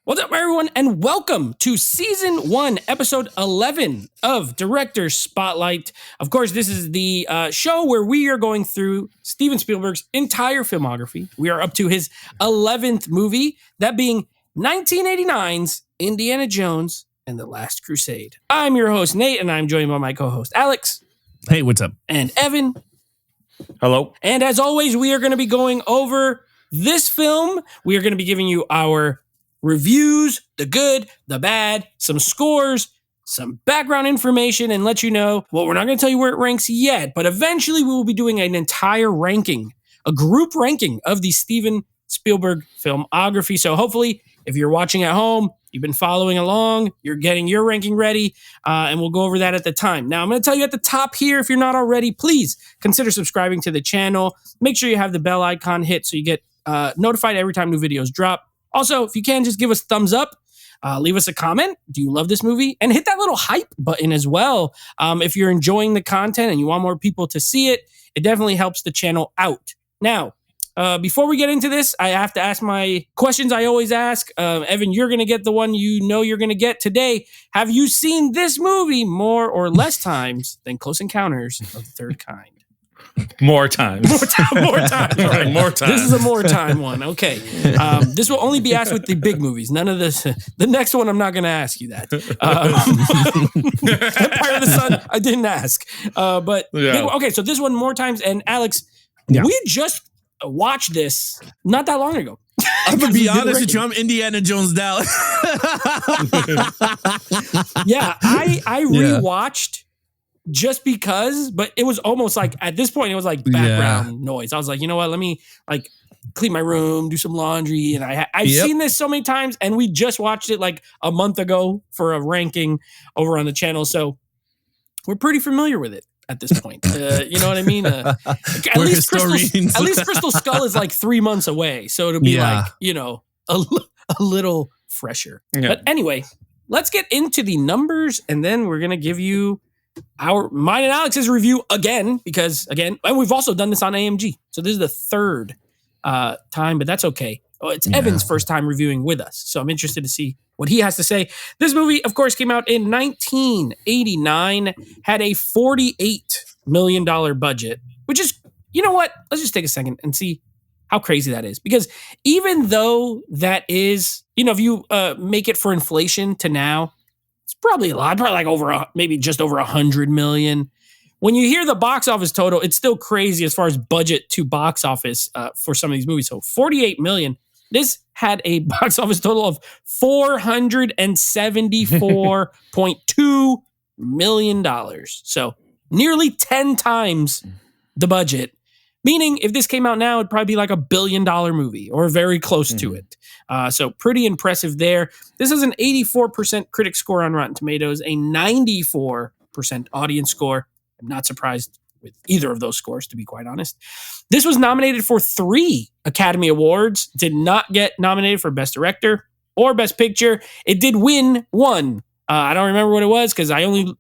What's up, everyone, and welcome to Season 1, Episode 11 of Director's Spotlight. Of course, this is the show where we are going through Steven Spielberg's entire filmography. We are up to his 11th movie, that being 1989's Indiana Jones and the Last Crusade. I'm your host, Nate, and I'm joined by my co-host, Alex. Hey, what's up? And Evan. Hello. And as always, we are going to be going over this film. We are going to be giving you our reviews, the good, the bad, some scores, some background information, and let you know, well, we're not going to tell you where it ranks yet, but eventually we will be doing an entire ranking, a group ranking of the Steven Spielberg filmography. So hopefully, if you're watching at home, you've been following along, you're getting your ranking ready, and we'll go over that at the time. Now, I'm going to tell you at the top here, if you're not already, please consider subscribing to the channel. Make sure you have the bell icon hit so you get notified every time new videos drop. Also, if you can, just give us a thumbs up, leave us a comment. Do you love this movie? And hit that little hype button as well. If you're enjoying the content and you want more people to see it, it definitely helps the channel out. Now, before we get into this, I have to ask my questions I always ask. Evan, you're going to get the one you know you're going to get today. Have you seen this movie more or less times than Close Encounters of the Third Kind? More times. More time. Right, more time. This is a more time one. Okay. This will only be asked with the big movies. None of this. The next one, I'm not going to ask you that. Empire of the Sun, I didn't ask. But Yeah. okay, so this one more times. And Alex, Yeah. we just watched this not that long ago. I'm gonna be honest with you. I'm Indiana Jones down. Yeah, I rewatched just because, but it was almost like at this point it was like background noise. I was like, you know what? Let me like clean my room, do some laundry, and I've seen this so many times, and we just watched it like a month ago for a ranking over on the channel, so we're pretty familiar with it at this point. You know what I mean? At least Crystal Skull is like 3 months away, so it'll be like, you know, a little fresher. Yeah. But anyway, let's get into the numbers, and then we're gonna give you mine and Alex's review again, because and we've also done this on AMG. So this is the third time, but that's okay. It's Evan's first time reviewing with us. So I'm interested to see what he has to say. This movie, of course, came out in 1989, had a $48 million budget, which is, you know what? Let's just take a second and see how crazy that is. Because even though that is, you know, if you make it for inflation to now, it's probably a lot, probably like maybe just over 100 million. When you hear the box office total, it's still crazy as far as budget to box office for some of these movies. So 48 million. This had a box office total of $474.2 million. So nearly 10 times the budget. Meaning, if this came out now, it'd probably be like $1 billion movie or very close to it. So pretty impressive there. This is an 84% critic score on Rotten Tomatoes, a 94% audience score. I'm not surprised with either of those scores, to be quite honest. This was nominated for 3 Academy Awards. Did not get nominated for Best Director or Best Picture. It did win 1. I don't remember what it was because I only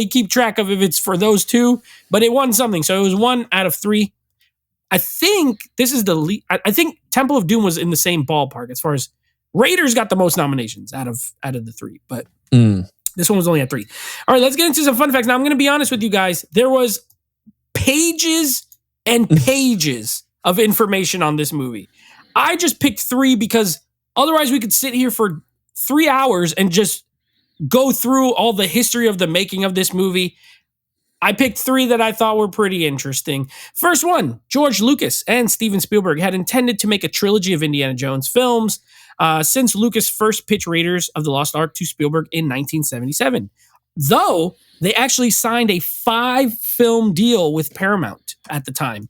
keep track of if it's for those 2, but it won something. So it was 1 out of 3. I think this is the I think Temple of Doom was in the same ballpark as far as Raiders got the most nominations out of the 3, but this one was only at 3. All right, let's get into some fun facts. Now, I'm going to be honest with you guys. There was pages and pages of information on this movie. I just picked 3 because otherwise we could sit here for 3 hours and just go through all the history of the making of this movie. I picked 3 that I thought were pretty interesting. First one, George Lucas and Steven Spielberg had intended to make a trilogy of Indiana Jones films since Lucas first pitched Raiders of the Lost Ark to Spielberg in 1977. Though they actually signed a 5-film deal with Paramount at the time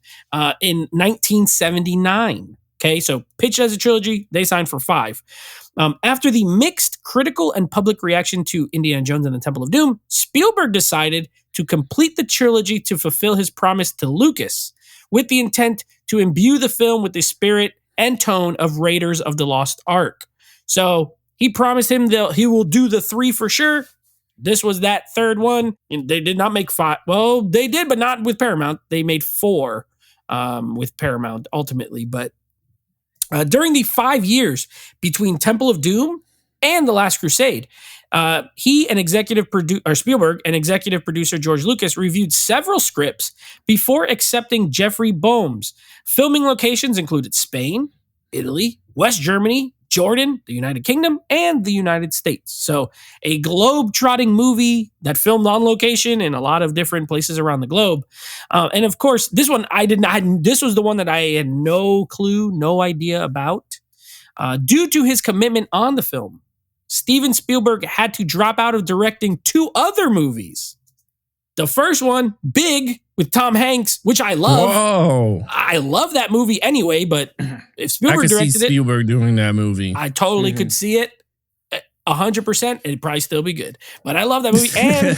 in 1979. Okay, so pitched as a trilogy, they signed for 5. After the mixed critical and public reaction to Indiana Jones and the Temple of Doom, Spielberg decided to complete the trilogy to fulfill his promise to Lucas, with the intent to imbue the film with the spirit and tone of Raiders of the Lost Ark. So he promised him that he will do the 3 for sure. This was that third one. And they did not make 5. Well, they did, but not with Paramount. They made 4 with Paramount ultimately. But during the 5 years between Temple of Doom and The Last Crusade. He and Spielberg and executive producer George Lucas reviewed several scripts before accepting Jeffrey Boehm's. Filming locations included Spain, Italy, West Germany, Jordan, the United Kingdom, and the United States. So a globe-trotting movie that filmed on location in a lot of different places around the globe. And of course, this one this was the one that I had no clue, no idea about. Due to his commitment on the film, Steven Spielberg had to drop out of directing 2 other movies. The first one, Big, with Tom Hanks, which I love. Whoa. I love that movie anyway, but if I Spielberg could see directed it, Spielberg doing that movie. I totally could see it 100%. It'd probably still be good. But I love that movie. And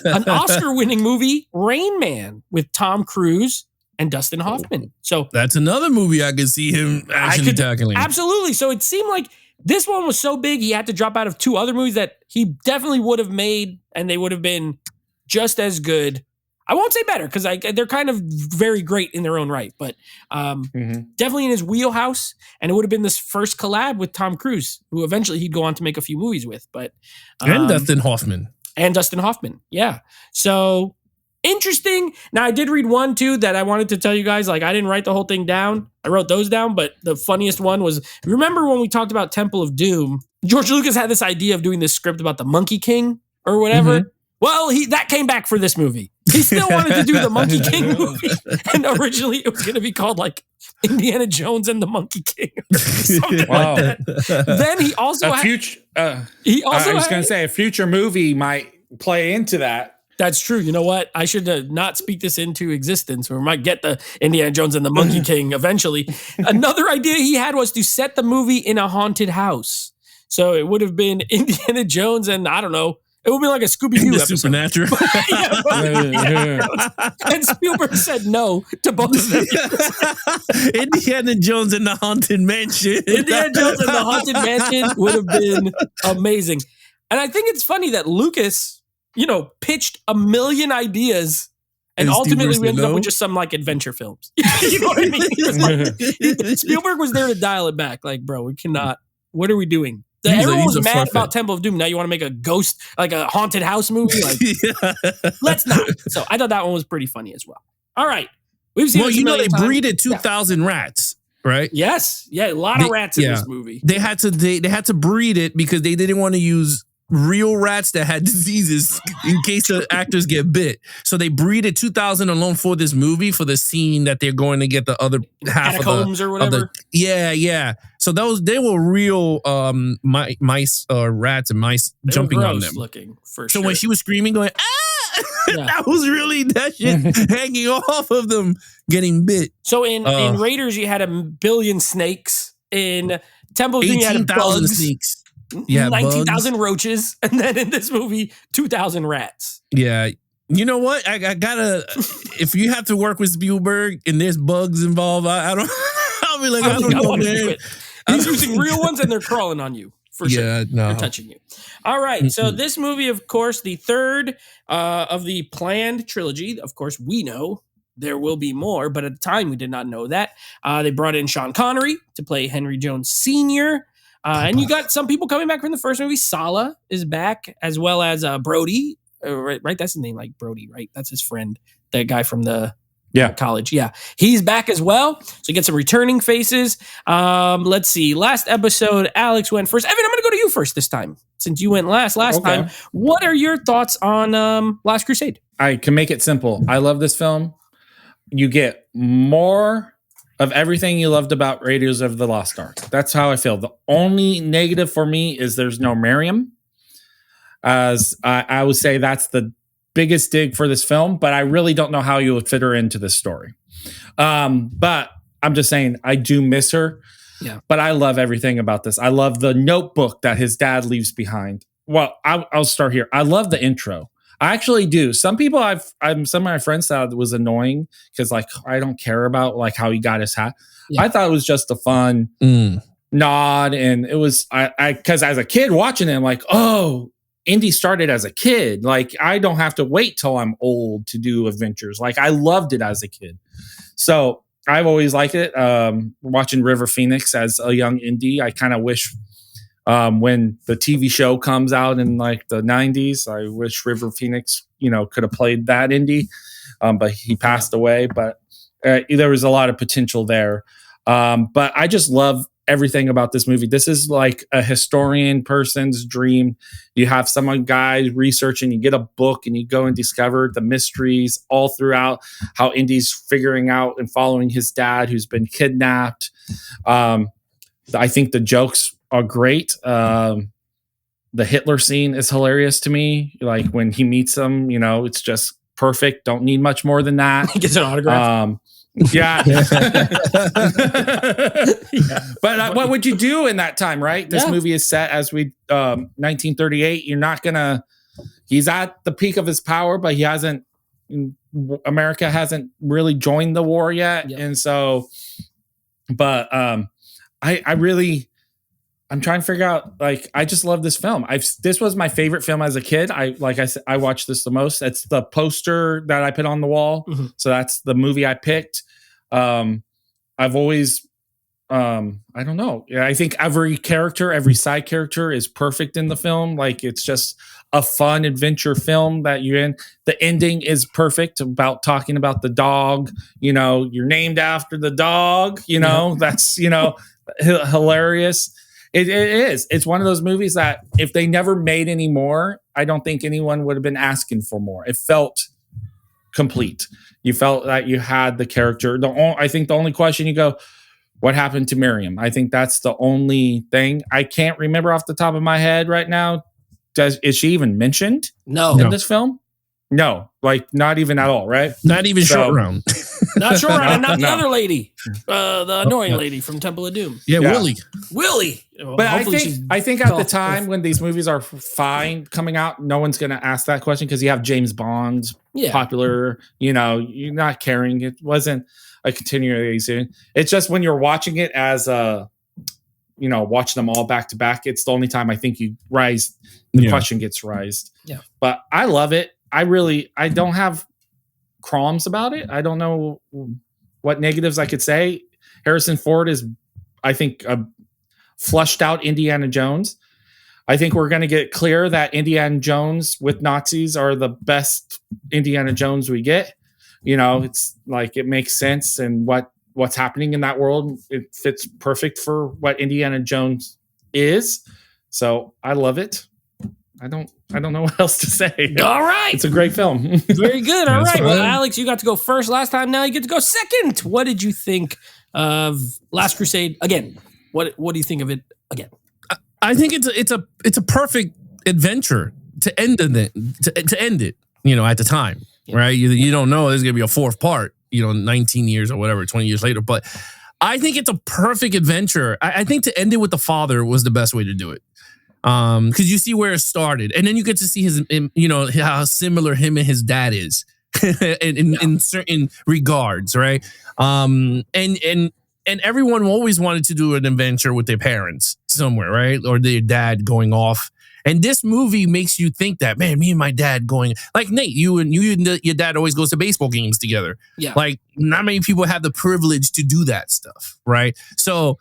an Oscar-winning movie, Rain Man, with Tom Cruise and Dustin Hoffman. So that's another movie I could see him actually tackling. Absolutely. So it seemed like this one was so big, he had to drop out of 2 other movies that he definitely would have made, and they would have been just as good. I won't say better, because they're kind of very great in their own right, but definitely in his wheelhouse. And it would have been this first collab with Tom Cruise, who eventually he'd go on to make a few movies with. But and Dustin Hoffman. Yeah. So interesting. Now, I did read one, too, that I wanted to tell you guys. Like, I didn't write the whole thing down. I wrote those down, but the funniest one was, remember when we talked about Temple of Doom? George Lucas had this idea of doing this script about the Monkey King or whatever. Mm-hmm. Well, that came back for this movie. He still wanted to do the Monkey King movie. And originally it was going to be called like Indiana Jones and the Monkey King. Or something like that. Then he also I was going to say a future movie might play into that. That's true. You know what? I should not speak this into existence, or we might get the Indiana Jones and the Monkey King eventually. Another idea he had was to set the movie in a haunted house. So it would have been Indiana Jones and, I don't know, it would be like a Scooby-Doo episode. Supernatural. And Spielberg said no to both of them. Indiana Jones and the Haunted Mansion. Indiana Jones and the Haunted Mansion would have been amazing. And I think it's funny that Lucas, pitched a million ideas, and ultimately we ended up with just some like adventure films. You know what I mean? Spielberg was there to dial it back. Like, bro, we cannot. What are we doing? Everyone was mad about Temple of Doom. Now you want to make a ghost, like a haunted house movie? Like, let's not. So I thought that one was pretty funny as well. All right. We've seen they breeded 2,000 rats, right? Yes. Yeah, a lot of rats in this movie. They had to breed it because they didn't want to use real rats that had diseases in case the actors get bit. So they breeded 2,000 alone for this movie, for the scene that they're going to get the other half catacombs or whatever. Yeah. So they were real mice, rats and mice jumping on them. Looking for so when she was screaming, going, that was really that shit hanging off of them, getting bit. So in Raiders, you had 1 billion snakes. In Temple of Doom, you had bugs. Snakes. 19,000 roaches, and then in this movie, 2,000 rats. Yeah. You know what? I gotta, if you have to work with Spielberg and there's bugs involved, I'll be like, I don't know, man. He's using real ones and they're crawling on you. For sure. Yeah, no. They're touching you. All right. So this movie, of course, the third of the planned trilogy. Of course, we know there will be more, but at the time we did not know that. They brought in Sean Connery to play Henry Jones Sr., and you got some people coming back from the first movie. Sala is back, as well as Brody. Right? That's his name, like Brody, right? That's his friend, the guy from the college. Yeah. He's back as well. So you get some returning faces. Let's see. Last episode, Alex went first. Evan, I'm going to go to you first this time, since you went last time. What are your thoughts on Last Crusade? I can make it simple. I love this film. You get more of everything you loved about Raiders of the Lost Ark. That's how I feel. The only negative for me is there's no Miriam. As I would say that's the biggest dig for this film, but I really don't know how you would fit her into this story. But I'm just saying, I do miss her. Yeah. But I love everything about this. I love the notebook that his dad leaves behind. Well, I'll start here. I love the intro. I actually do. Some people some of my friends thought it was annoying because like I don't care about like how he got his hat. Yeah. I thought it was just a fun nod, and it was I because as a kid watching it, I'm like, oh, Indy started as a kid. Like I don't have to wait till I'm old to do adventures. Like I loved it as a kid. So I've always liked it. Watching River Phoenix as a young Indy, I kind of wish when the TV show comes out in like the 90s. I wish River Phoenix, could have played that Indy, but he passed away. But there was a lot of potential there. But I just love everything about this movie. This is like a historian person's dream. You have some guy researching, you get a book and you go and discover the mysteries all throughout how Indy's figuring out and following his dad who's been kidnapped. I think the jokes are great. The Hitler scene is hilarious to me. Like when he meets him, it's just perfect. Don't need much more than that. He gets an autograph. Yeah. But what would you do in that time, right? This movie is set as 1938. He's at the peak of his power, but America hasn't really joined the war yet. Yep. And so, but I'm trying to figure out, like, I just love this film. This was my favorite film as a kid. I watched this the most. It's the poster that I put on the wall. Mm-hmm. So that's the movie I picked. I've always, I don't know. I think every side character is perfect in the film. Like, it's just a fun adventure film that you're in. The ending is perfect about talking about the dog, you're named after the dog, that's, hilarious. It is. It's one of those movies that if they never made any more, I don't think anyone would have been asking for more. It felt complete. You felt that you had the character. I think the only question you go, what happened to Miriam? I think that's the only thing. I can't remember off the top of my head right now. Is she even mentioned in this film? No, like not even at all, right? Not even Short Round. Not Short Round, and not the other lady, the annoying lady from Temple of Doom. Yeah. Willie. Well, but I think at the time when these movies are fine coming out, no one's going to ask that question because you have James Bond popular. You're not caring. It wasn't a continuation. It's just when you're watching it as watching them all back to back. It's the only time I think you rise. The question gets raised. Yeah, but I love it. I don't have qualms about it. I don't know what negatives I could say. Harrison Ford is, I think, a flushed out Indiana Jones. I think we're going to get clear that Indiana Jones with Nazis are the best Indiana Jones we get. It's like it makes sense, and what's happening in that world, it fits perfect for what Indiana Jones is. So I love it. I don't know what else to say. All right. It's a great film. Very good. All right. Well, Alex, you got to go first last time. Now you get to go second. What did you think of Last Crusade? Again, what do you think of it again? I think it's a perfect adventure to end it. To end it, at the time, right? You don't know there's gonna be a fourth part. 19 years or whatever, 20 years later. But I think it's a perfect adventure. I think to end it with the father was the best way to do it. Because you see where it started, and then you get to see his, how similar him and his dad is in certain regards, right? And everyone always wanted to do an adventure with their parents somewhere, right? Or their dad going off. And this movie makes you think that, man, me and my dad going, like Nate, you and your dad always goes to baseball games together. Yeah. Like not many people have the privilege to do that stuff, right? So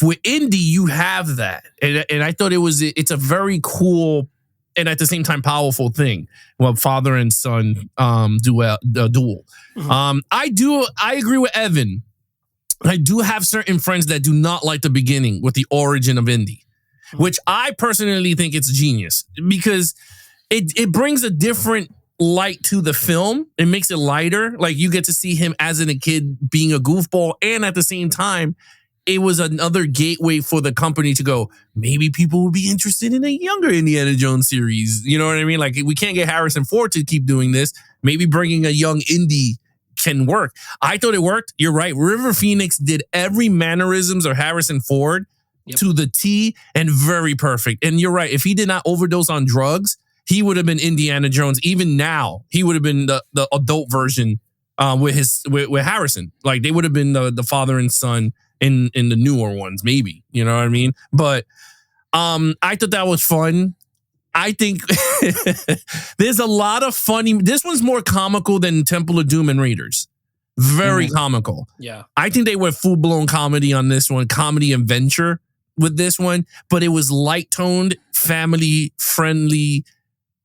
with Indy, you have that. And I thought it's a very cool and at the same time powerful thing. Well, father and son duel. Mm-hmm. I agree with Evan. I do have certain friends that do not like the beginning with the origin of Indy, which I personally think it's genius because it brings a different light to the film. It makes it lighter. Like you get to see him as a kid being a goofball, and at the same time, it was another gateway for the company to go, maybe people would be interested in a younger Indiana Jones series. You know what I mean? Like we can't get Harrison Ford to keep doing this. Maybe bringing a young Indy can work. I thought it worked. You're right. River Phoenix did every mannerisms of Harrison Ford to the T and very perfect. And you're right. If he did not overdose on drugs, he would have been Indiana Jones. Even now, he would have been the adult version with Harrison. Like they would have been the father and son in the newer ones, maybe. You know what I mean? But I thought that was fun. I think there's a lot of funny. This one's more comical than Temple of Doom and Raiders. Very comical. Yeah. I think they went full-blown comedy on this one. Comedy and venture. with this one, but it was light toned, family friendly.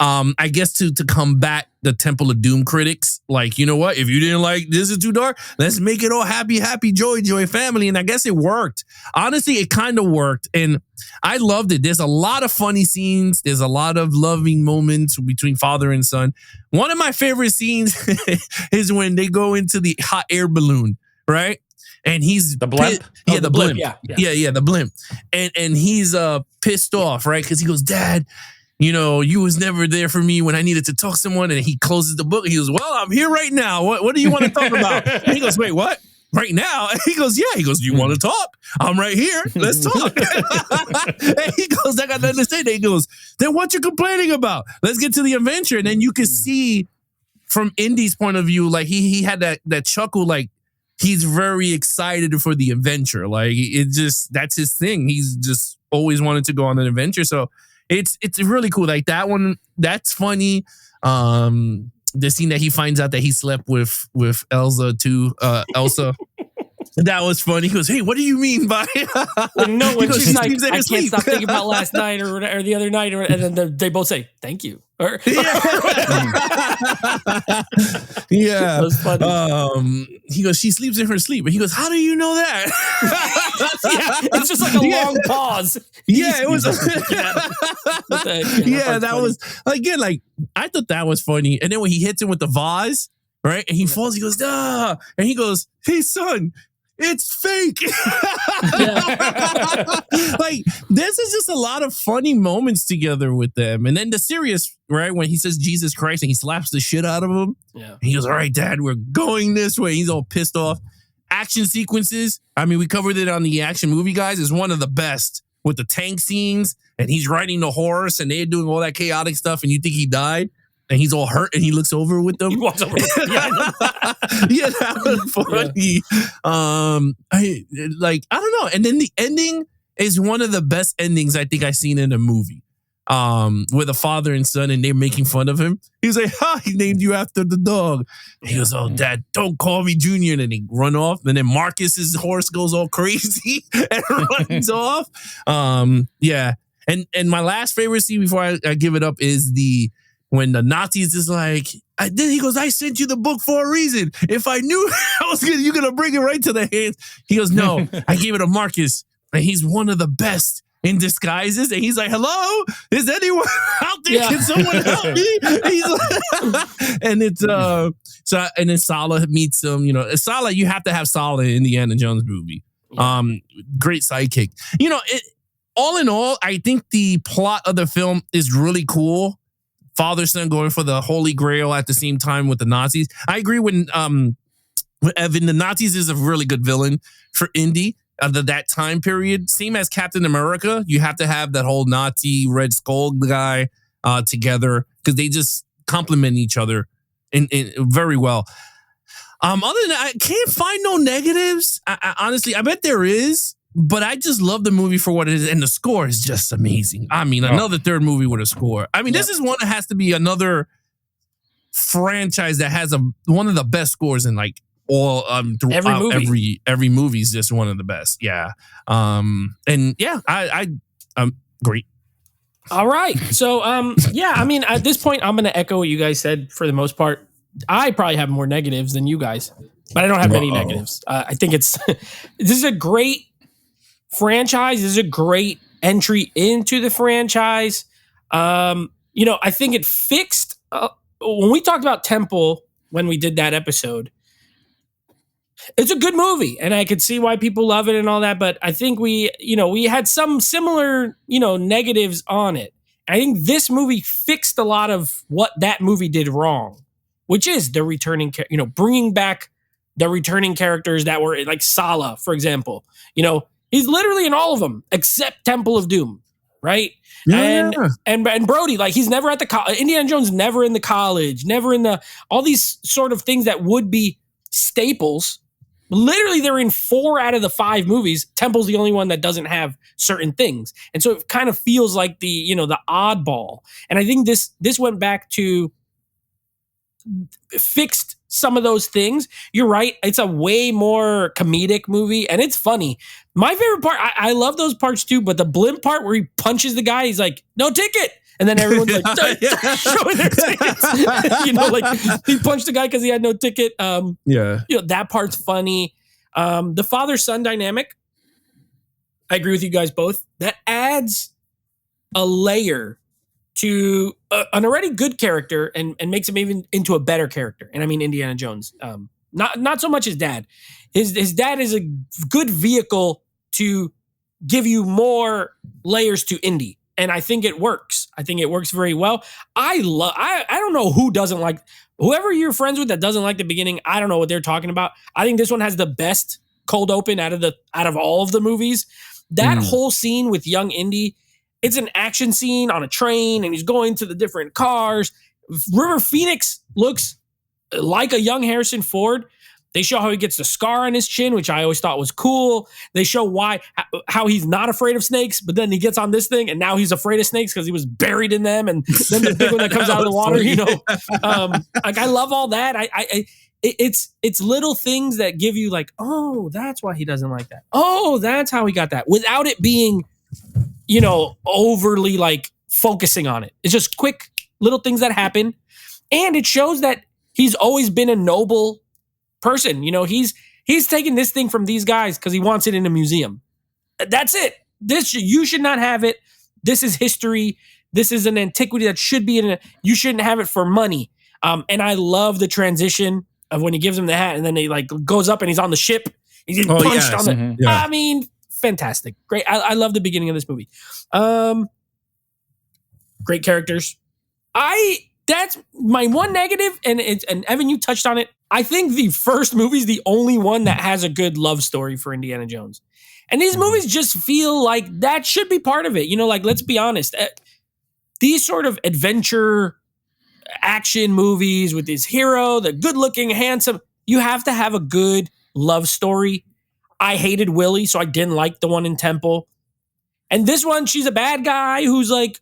I guess to combat the Temple of Doom critics, like, you know what? If you didn't like this is too dark, let's make it all happy, joy, family. And I guess it worked. Honestly, it kind of worked. And I loved it. There's a lot of funny scenes. There's a lot of loving moments between father and son. One of my favorite scenes is when they go into the hot air balloon, right? And he's the blimp. The blimp. Yeah, the blimp. And he's pissed off, right? Because he goes, Dad, you know, you was never there for me when I needed to talk to someone. And he closes the book. He goes, well, I'm here right now. What do you want to talk about? And he goes, wait, what? Right now? And he goes, yeah. He goes, do you want to talk? I'm right here. Let's talk. And he goes, I got nothing to say. He goes, then what you complaining about? Let's get to the adventure. And then you can see from Indy's point of view, like he had that chuckle, like he's very excited for the adventure. Like that's his thing. He's just always wanted to go on an adventure. So it's really cool. Like that one, that's funny. The scene that he finds out that he slept with Elsa too. Elsa. That was funny. He goes, hey, what do you mean by when she's like, I can't stop thinking about last night or the other night, and then they both say, thank you. Yeah. Yeah. That was funny. He goes, she sleeps in her sleep. And he goes, how do you know that? Yeah, it's just like a long pause. Yeah, it was. That was again, like, I thought that was funny. And then when he hits him with the vase, right? And he falls, he goes, ah. And he goes, hey, son, it's fake. Like, this is just a lot of funny moments together with them. And then the serious, right, when he says Jesus Christ and he slaps the shit out of him. Yeah. He goes, all right, Dad, we're going this way. He's all pissed off. Action sequences. I mean, we covered it on the action movie, guys. Is one of the best with the tank scenes. And he's riding the horse and they're doing all that chaotic stuff. And you think he died. And he's all hurt, and he looks over with them. He walks over. Yeah, that was funny. Yeah. I don't know. And then the ending is one of the best endings I think I've seen in a movie. With a father and son, and they're making fun of him. He's like, "Ha! He named you after the dog." And he goes, "Oh, Dad, don't call me Junior." And then they run off. And then Marcus's horse goes all crazy and runs off. Yeah. And my last favorite scene before I give it up is when the Nazis is like, he goes, I sent you the book for a reason. If I knew you're going to bring it right to the hands. He goes, no, I gave it to Marcus. And he's one of the best in disguises. And he's like, hello, is anyone out there? Yeah. Can someone help me? And it's, and then Salah meets him. You know, Salah, you have to have Salah in the Indiana Jones movie. Great sidekick. You know, all in all, I think the plot of the film is really cool. Father-son going for the Holy Grail at the same time with the Nazis. I agree with Evan. The Nazis is a really good villain for Indy that time period. Same as Captain America. You have to have that whole Nazi Red Skull guy together because they just complement each other in very well. Other than that, I can't find no negatives. Honestly, I bet there is. But I just love the movie for what it is, and the score is just amazing. I mean, another third movie with a score. I mean, this is one that has to be another franchise that has one of the best scores in like all every movie. Every movie is just one of the best. Yeah. And yeah, I'm great. All right. So yeah, I mean, at this point, I'm gonna echo what you guys said for the most part. I probably have more negatives than you guys, but I don't have many negatives. I think this is a great franchise. This is a great entry into the franchise. You know, I think it fixed when we talked about Temple when we did that episode. It's a good movie, and I could see why people love it and all that. But I think we had some similar, negatives on it. I think this movie fixed a lot of what that movie did wrong, which is the returning, bringing back the returning characters that were like Salah, for example. He's literally in all of them except Temple of Doom, right? Yeah. And Brody, like he's never at the Indiana Jones, never in the college, never in all these sort of things that would be staples. Literally, they're in 4 out of the 5 movies. Temple's the only one that doesn't have certain things, and so it kind of feels like the oddball. And I think this went back to fixed some of those things. You're right. It's a way more comedic movie and it's funny. My favorite part, I love those parts too, but the blimp part where he punches the guy, he's like, no ticket. And then everyone's like, showing their tickets. Like he punched the guy because he had no ticket. That part's funny. The father-son dynamic, I agree with you guys both. That adds a layer to an already good character and makes him even into a better character. And I mean Indiana Jones. Not so much his dad. His dad is a good vehicle to give you more layers to Indy. And I think it works. I think it works very well. I don't know who doesn't like, whoever you're friends with that doesn't like the beginning. I don't know what they're talking about. I think this one has the best cold open out of all of the movies. That whole scene with young Indy, it's an action scene on a train and he's going to the different cars. River Phoenix looks like a young Harrison Ford. They show how he gets the scar on his chin, which I always thought was cool. They show how he's not afraid of snakes, but then he gets on this thing and now he's afraid of snakes because he was buried in them. And then the big one that comes out of the water, I love all that. It's little things that give you like, oh, that's why he doesn't like that. Oh, that's how he got that, without it being, overly like focusing on it. It's just quick little things that happen. And it shows that he's always been a noble person. He's taking this thing from these guys because he wants it in a museum. That's it. You should not have it. This is history. This is an antiquity that should be you shouldn't have it for money. And I love the transition of when he gives him the hat and then he like goes up and he's on the ship. He's getting punched on the. Mm-hmm. Yeah. I mean, fantastic. Great. I love the beginning of this movie. Great characters. That's my one negative, and Evan, you touched on it. I think the first movie is the only one that has a good love story for Indiana Jones. And these movies just feel like that should be part of it. Like, let's be honest. These sort of adventure action movies with this hero, the good-looking, handsome, you have to have a good love story. I hated Willie, so I didn't like the one in Temple. And this one, she's a bad guy who's like,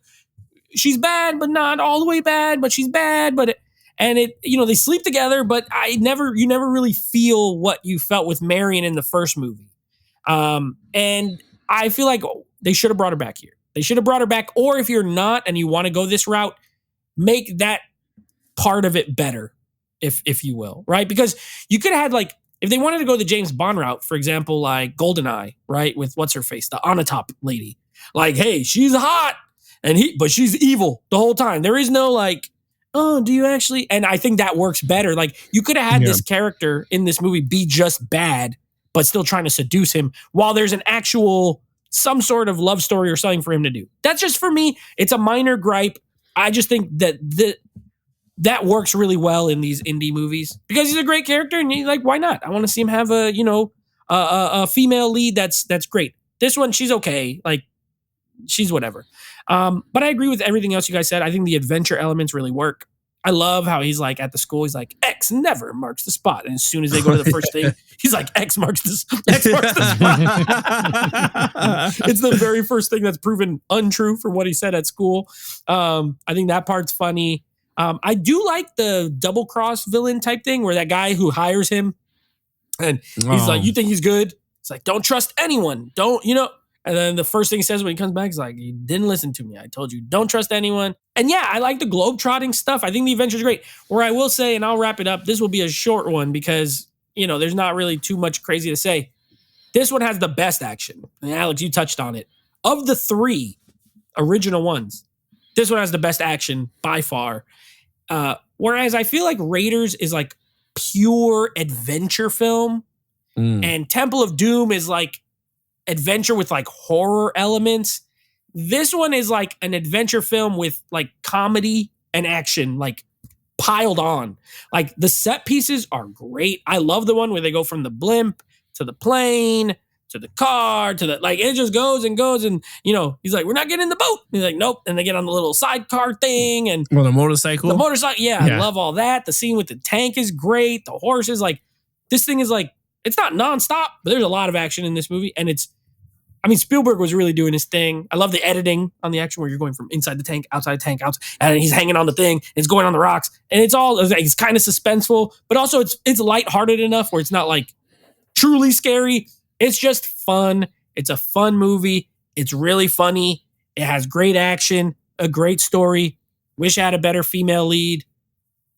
she's bad, but not all the way bad, but she's bad, they sleep together, but you never really feel what you felt with Marion in the first movie. And I feel like they should have brought her back here. They should have brought her back, or if you're not and you want to go this route, make that part of it better, if you will, right? Because you could have had like, if they wanted to go the James Bond route, for example, like GoldenEye, right? With what's her face, the Onatopp lady. Like, hey, she's hot. But she's evil the whole time. There is no like, oh, do you actually? And I think that works better. Like you could have had this character in this movie be just bad, but still trying to seduce him while there's an actual, some sort of love story or something for him to do. That's just for me. It's a minor gripe. I just think that works really well in these indie movies because he's a great character and you're like, why not? I want to see him have a female lead. That's great. This one, she's okay. Like she's whatever. But I agree with everything else you guys said. I think the adventure elements really work. I love how he's like at the school, he's like, X never marks the spot. And as soon as they go to the first thing, he's like, X marks the spot. It's the very first thing that's proven untrue from what he said at school. I think that part's funny. I do like the double cross villain type thing where that guy who hires him and he's like, you think he's good? It's like, don't trust anyone. And then the first thing he says when he comes back is like, you didn't listen to me. I told you, don't trust anyone. And yeah, I like the globe-trotting stuff. I think the adventure is great. Where I will say, and I'll wrap it up, this will be a short one because, there's not really too much crazy to say. This one has the best action. And Alex, you touched on it. Of the three original ones, this one has the best action by far. Whereas I feel like Raiders is like pure adventure film. And Temple of Doom is like adventure with like horror elements. This one is like an adventure film with like comedy and action like piled on. Like the set pieces are great. I love the one where they go from the blimp to the plane to the car to the like it just goes and he's like, we're not getting in the boat. He's like, nope. And they get on the little sidecar thing and the motorcycle. Yeah, I love all that. The scene with the tank is great. The horses, like this thing is like, it's not nonstop, but there's a lot of action in this movie. And Spielberg was really doing his thing. I love the editing on the action where you're going from inside the tank, outside the tank, out, and he's hanging on the thing. It's going on the rocks, and it's kind of suspenseful, but also it's lighthearted enough where it's not like truly scary. It's just fun. It's a fun movie. It's really funny. It has great action, a great story. Wish I had a better female lead.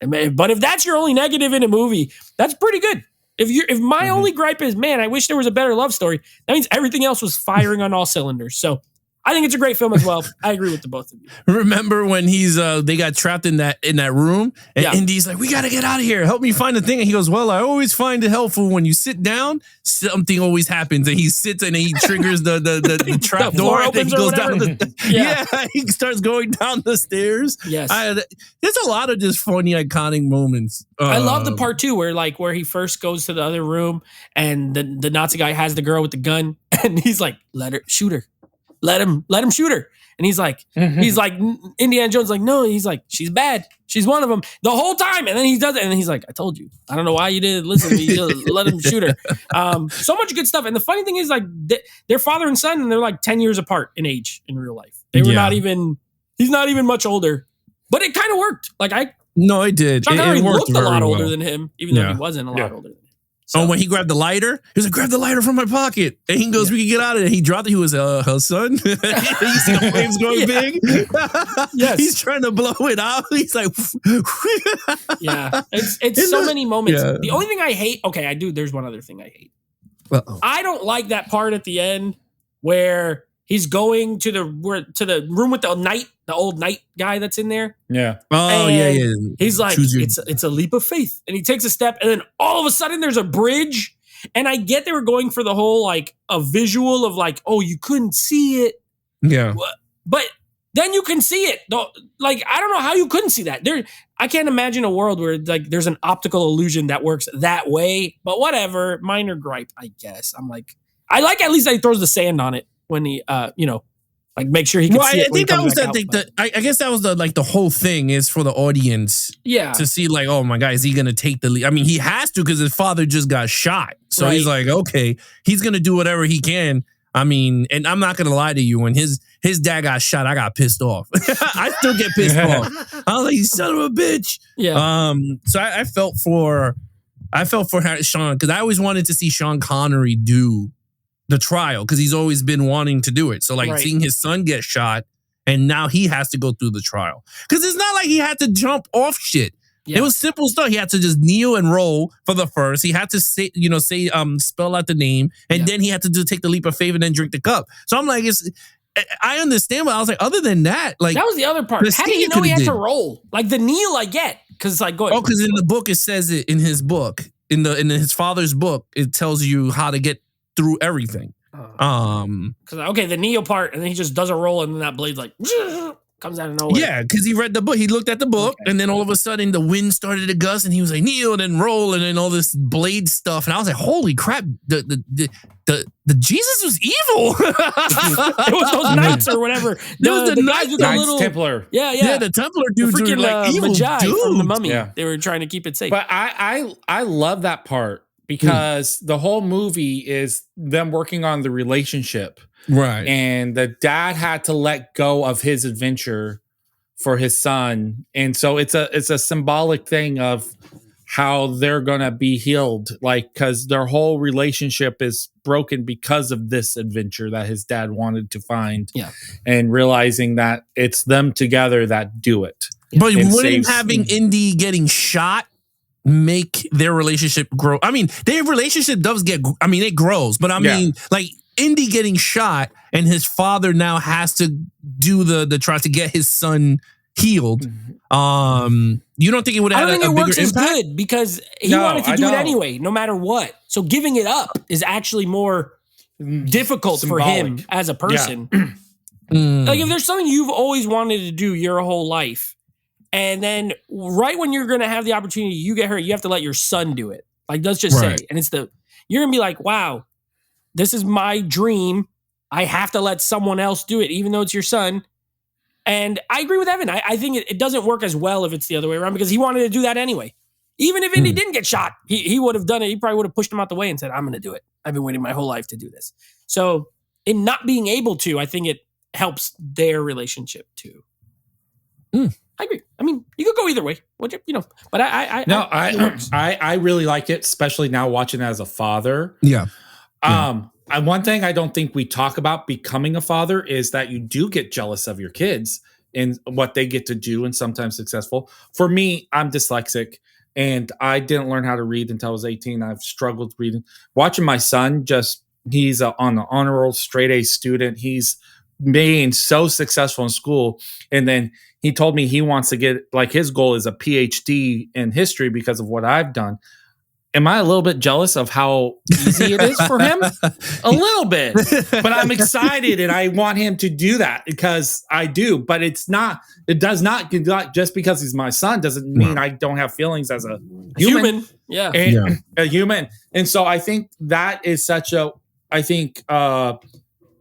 But if that's your only negative in a movie, that's pretty good. If my only gripe is, man, I wish there was a better love story, that means everything else was firing on all cylinders. So I think it's a great film as well. I agree with the both of you. Remember when they got trapped in that room and Indy's like, we got to get out of here. Help me find the thing. And he goes, well, I always find it helpful when you sit down, something always happens. And he sits and he triggers the trap door. And he goes down he starts going down the stairs. Yes. There's a lot of just funny, iconic moments. I love the part too where he first goes to the other room and the Nazi guy has the girl with the gun and he's like, shoot her. Let him shoot her. And he's like, Indiana Jones, like, no, he's like, she's bad. She's one of them the whole time. And then he does it. And then he's like, I told you. I don't know why you didn't listen to me. Just let him shoot her. So much good stuff. And the funny thing is, like, they're father and son, and they're like 10 years apart in age in real life. They were he's not even much older. But it kind of worked. No, it did. Sean Connery looked a lot older well. than him, even though he wasn't a lot older than him. So, when he grabbed the lighter, he was like, grab the lighter from my pocket. And he goes, we can get out of it. He dropped it. He was, her son. You see the flames going big? Yes. He's trying to blow it out. He's like, yeah. It's so many moments. Yeah. The only thing I hate, there's one other thing I hate. Uh-oh. I don't like that part at the end where he's going to the room with the old knight guy that's in there. Yeah. Oh, yeah. He's like, it's a leap of faith. And he takes a step and then all of a sudden there's a bridge. And I get they were going for the whole, like, a visual of like, oh, you couldn't see it. Yeah. But then you can see it. Like, I don't know how you couldn't see that. I can't imagine a world where, like, there's an optical illusion that works that way. But whatever, minor gripe, I guess. I'm like, I like at least that he throws the sand on it when he, like, make sure he can see it. I think that was I guess that was the whole thing is for the audience. Yeah. To see, like, oh my God, is he going to take the lead? I mean, he has to because his father just got shot. So he's like, okay, he's going to do whatever he can. I mean, and I'm not going to lie to you. When his dad got shot, I got pissed off. I still get pissed off. I was like, you son of a bitch. Yeah. So I felt for Sean because I always wanted to see Sean Connery do the trial because he's always been wanting to do it. So seeing his son get shot and now he has to go through the trial because it's not like he had to jump off shit. Yeah. It was simple stuff. He had to just kneel and roll for the first. He had to say spell out the name, and then he had to take the leap of faith and then drink the cup. So I'm like, I understand, but I was like, other than that, like that was the other part. How did he know he had to roll? Like the kneel, I get because like go ahead. Oh, because in the book it says it in his book in his father's book it tells you how to get through everything. Because the kneel part, and then he just does a roll, and then that blade's like comes out of nowhere. Yeah, because he read the book. He looked at the book, and then all of a sudden the wind started to gust, and he was like kneel and then roll, and then all this blade stuff, and I was like, holy crap! The Jesus was evil. It was those knights or whatever. There was the Knights Templar. Yeah. The Templar dudes were like evil Magi dudes from the Mummy. Yeah. They were trying to keep it safe. But I love that part because the whole movie is them working on the relationship. Right. And the dad had to let go of his adventure for his son. And so it's a symbolic thing of how they're going to be healed. Like, because their whole relationship is broken because of this adventure that his dad wanted to find. Yeah. And realizing that it's them together that do it. But wouldn't having Indy getting shot make their relationship grow? I mean, their relationship does it grows. But I mean, like, Indy getting shot and his father now has to do the try to get his son healed. You don't think it would have a bigger impact? I don't think it works as good because he wanted to do it anyway, no matter what. So giving it up is actually more difficult for him as a person. Yeah. Like if there's something you've always wanted to do your whole life, and then right when you're going to have the opportunity, you get hurt, you have to let your son do it. Like let's just say, and you're going to be like, wow, this is my dream. I have to let someone else do it, even though it's your son. And I agree with Evan. I think it doesn't work as well if it's the other way around because he wanted to do that anyway. Even if Indy didn't get shot, he would have done it. He probably would have pushed him out the way and said, I'm going to do it. I've been waiting my whole life to do this. So in not being able to, I think it helps their relationship too. I agree. I mean, you could go either way, but I really like it, especially now watching it as a father. Yeah. one thing I don't think we talk about becoming a father is that you do get jealous of your kids and what they get to do and sometimes successful. For me, I'm dyslexic and I didn't learn how to read until I was 18. I've struggled reading. Watching my son, he's on the honor roll, straight A student. He's being so successful in school. And then he told me he wants to get, like, his goal is a PhD in history because of what I've done. Am I a little bit jealous of how easy it is for him? A little bit, but I'm excited and I want him to do that because I do, but it does not, just because he's my son doesn't mean I don't have feelings as a human. Yeah. A human. And so I think that is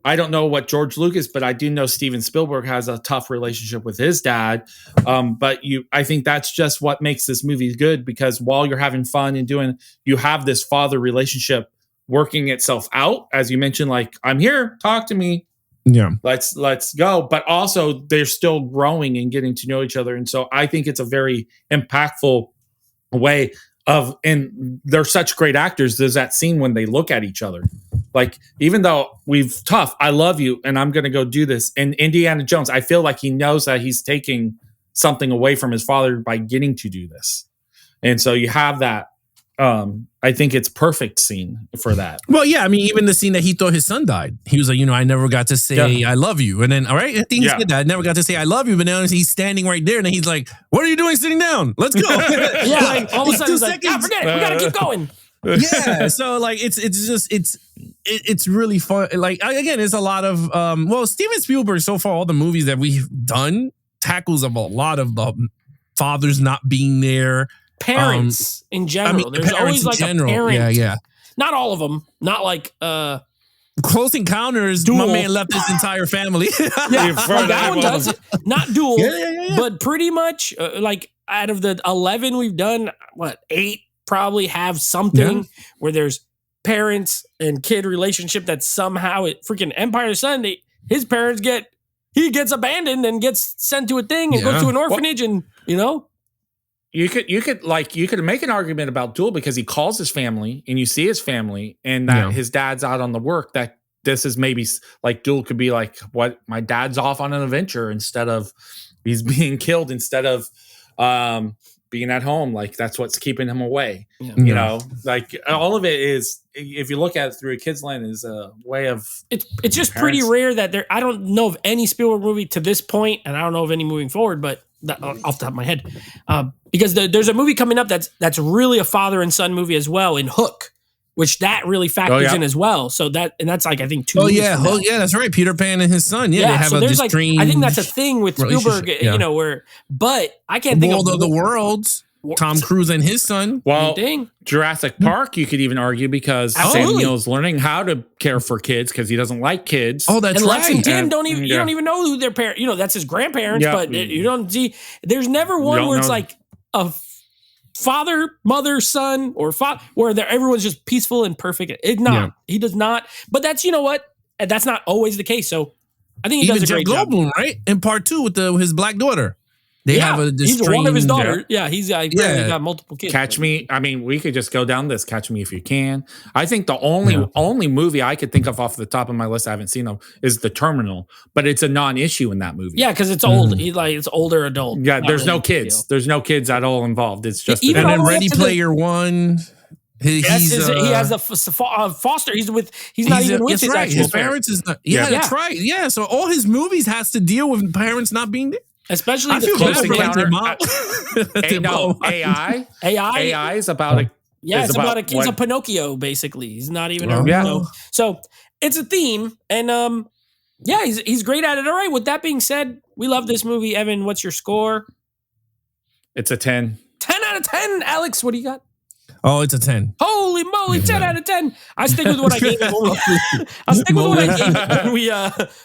I don't know what George Lucas, but I do know Steven Spielberg has a tough relationship with his dad. I think that's just what makes this movie good, because while you're having fun and you have this father relationship working itself out, as you mentioned, like, I'm here, talk to me. Yeah. Let's go. But also they're still growing and getting to know each other. And so I think it's a very impactful way and they're such great actors. There's that scene when they look at each other. Like, even though I love you and I'm going to go do this. And Indiana Jones, I feel like he knows that he's taking something away from his father by getting to do this. And so you have that. I think it's perfect scene for that. Well, yeah. I mean, even the scene that he thought his son died, he was like, I never got to say I love you. And then, all right, I think he said that. I never got to say I love you. But now he's standing right there and then he's like, what are you doing sitting down? Let's go. Yeah. Like, all of a sudden he's like, forget it. We got to keep going. Yeah. So like, it's really fun. Like, again, it's a lot of, Steven Spielberg, so far, all the movies that we've done tackles of a lot of the fathers not being there. Parents in general. There's always like a parent. Yeah. Not all of them. Not like Close Encounters. Duel. My man left his entire family. Yeah, like that one does it. Not Duel, Yeah. but pretty much like out of the 11 we've done, 8 probably have something where there's parents and kid relationship that somehow freaking Empire of the Sun, his parents he gets abandoned and gets sent to a thing and goes to an orphanage and You could make an argument about Duel because he calls his family and you see his family and that his dad's out on the work, that this is maybe like Duel could be like, what, my dad's off on an adventure instead of he's being killed instead of being at home. Like, that's what's keeping him away. You know, like, all of it is, if you look at it through a kid's lens, is a way of it's just pretty rare that I don't know of any Spielberg movie to this point, and I don't know of any moving forward, but off the top of my head, because there's a movie coming up that's really a father and son movie as well in Hook, which that really factors in as well. So that's like, I think 2 movies. Hook, that's right. Peter Pan and his son. Yeah, they have so there's strange. I think that's a thing with Spielberg, but I can't think World of the Worlds. Tom Cruise and his son. Well, Jurassic Park, you could even argue, because Sam Neill's learning how to care for kids because he doesn't like kids. Oh, that's right. Lex and Tim don't even know who their parents. That's his grandparents, but you don't see. There's never one where it's like a father, mother, son, or where everyone's just peaceful and perfect. He does not. But that's that's not always the case. So I think he does a great job. Goldblum, right? In part 2 with his black daughter. They have he's one of his daughters. Yeah, he's got multiple kids. Catch Me. I mean, we could just go down this. Catch Me If You Can. I think the only movie I could think of off the top of my list I haven't seen is The Terminal, but it's a non-issue in that movie. Yeah, because it's old. It's older adult. Yeah, there's no kids. There's no kids at all involved. It's just and then Ready Player One. He has a foster. He's not even with his actual his parents. Is not. Yeah, that's right. Yeah, so all his movies has to deal with parents not being there. Especially I feel Close Encounter. AI is about a it's about a kid's a Pinocchio, basically. He's not even So it's a theme, and he's great at it. All right, with that being said, we love this movie. Evan, what's your score? It's a 10. 10 out of 10. Alex, what do you got? Oh, it's a 10. Holy moly, 10 out of 10. I stick with what I gave it.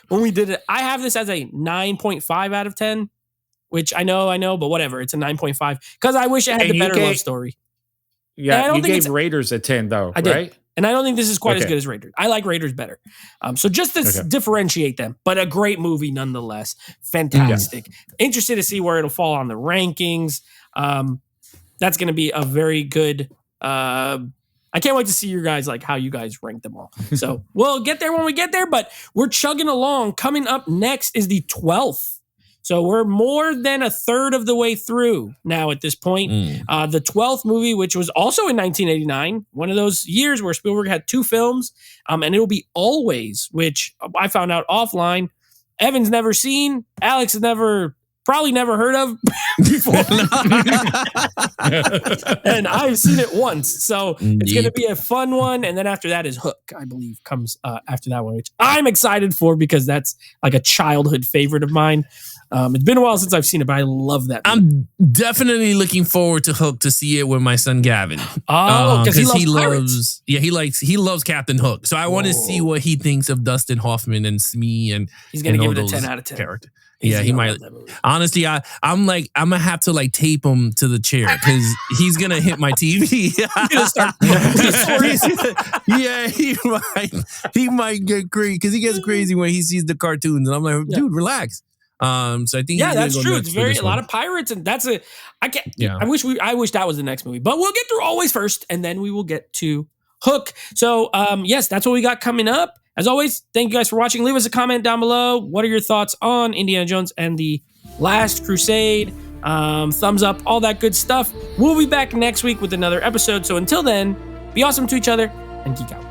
When we did it. I have this as a 9.5 out of 10, which I know, but whatever. It's a 9.5 because I wish it had the better love story. Yeah, you gave Raiders a 10 though, I did. Right? And I don't think this is quite as good as Raiders. I like Raiders better. So just to differentiate them, but a great movie nonetheless. Fantastic. Interested to see where it'll fall on the rankings. That's going to be a very good I can't wait to see your guys, like how you guys rank them all. So we'll get there when we get there, but we're chugging along. Coming up next is the 12th. So we're more than a third of the way through now at this point. The 12th movie, which was also in 1989, one of those years where Spielberg had 2 films, and it'll be Always, which I found out offline. Evan's never seen. Alex has probably never heard of before. And I've seen it once. So it's going to be a fun one. And then after that is Hook, I believe, comes after that one, which I'm excited for because that's like a childhood favorite of mine. It's been a while since I've seen it, but I love that movie. I'm definitely looking forward to Hook to see it with my son Gavin. Oh, because he loves he loves Captain Hook. So I want to see what he thinks of Dustin Hoffman and Smee, and he's gonna give it a 10 out of 10. Character. Yeah, he might. Honestly, I'm gonna have to like tape him to the chair because he's gonna hit my TV. Yeah, he might get crazy because he gets crazy when he sees the cartoons, and I'm like, dude, relax. So I think that's true. It's a lot of pirates, and I can't. Yeah. I wish that was the next movie, but we'll get through Always first, and then we will get to Hook. So yes, that's what we got coming up. As always, thank you guys for watching. Leave us a comment down below. What are your thoughts on Indiana Jones and the Last Crusade? Thumbs up, all that good stuff. We'll be back next week with another episode. So until then, be awesome to each other and geek out.